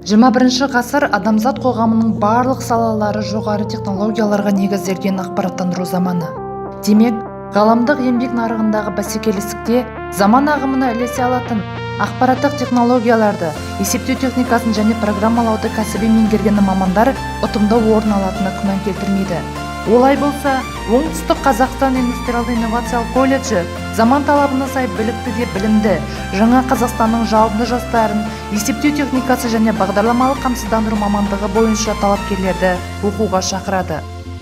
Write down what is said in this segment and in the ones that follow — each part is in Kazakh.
21 ғасыр адамзат қоғамының барлық салалары жоғары технологияларға негізделген ақпараттандыру заманы. Демек, ғаламдық еңбек нарығындағы бәсекелестікте заман ағымына ілесе алатын ақпараттық технологияларды, есептеу техникасын және программалауды кәсіби меңгерген мамандар ұтымды орын алатыны күмән келтірмейді. Олай болса, Оңтүстік Қазақстан индустриалды-инновациялық колледжі заман талабына сай білікті де білімді, жаңа Қазақстанның жалынды жастарын есептеу техникасы және бағдарламалық қамсыздандыру мамандығы бойынша талапкерлерді оқуға шақырады.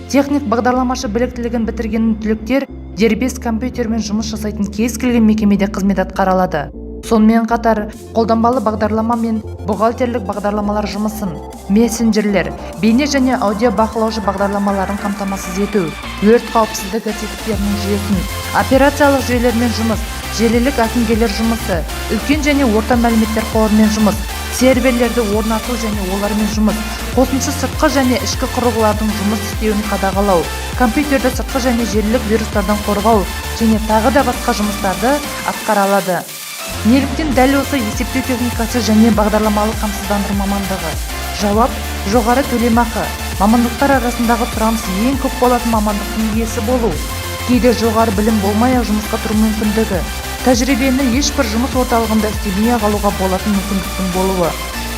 Техник бағдарламашы біліктілігін бітірген түлектер дербес компьютермен жұмыс жасайтын кез келген мекемеде қызмет атқара алады. Сонымен қатар, қолданбалы бағдарлама мен бухгалтерлік бағдарламалар жұмысын, мессенджерлер, бейне және аудио бақылаушы бағдарламаларын қамтамасыз ету, өрт қауіпсіздігі тетіктерінің жүйесін, операциялық жүйелермен жұмыс, желілік әкімгерлер жұмысы, үлкен және орта мәліметтер қорымен жұмыс, серверлерді орнату және олармен жұмыс, қосымша сыртқы және ішкі құрылғылардың жұмыс істеуін қадағалау, компьютерді сыртқы және желілік вирустардан қорғау және тағы да басқа жұмыстарды атқара алады. Неліктен дәл осы есептеу техникасы және бағдарламалық қамсыздандыру мамандығы? Жауап: жоғары төлемақы. Мамандықтар арасындағы сұраныс ең көп болатын мамандықтың иесі болу. Кейде жоғары білім болмай-ақ жұмысқа тұру мүмкіндігі. Тәжірибені ешбір жұмыс орталығында істемей алуға болатын мүмкіндіктің болуы.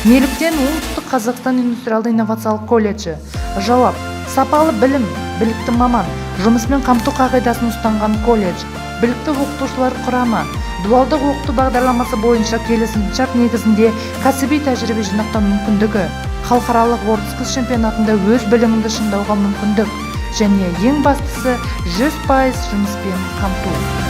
Неліктен Оңтүстік Қазақстан индустриалды-инновациялық колледжі? Жауап: сапалы білім, білікті маман, жұмыспен қамту қағидасын ұстанған колледж, білікті оқытушылар құрамы, дуалдық оқыту бағдарламасы бойынша келісімшарт негізінде кәсіби тәжірибе жинақтау мүмкіндігі, халықаралық WorldSkills чемпионатында өз біліміңді шыңдауға мүмкіндік және ең бастысы 100% жұмыспен қамту.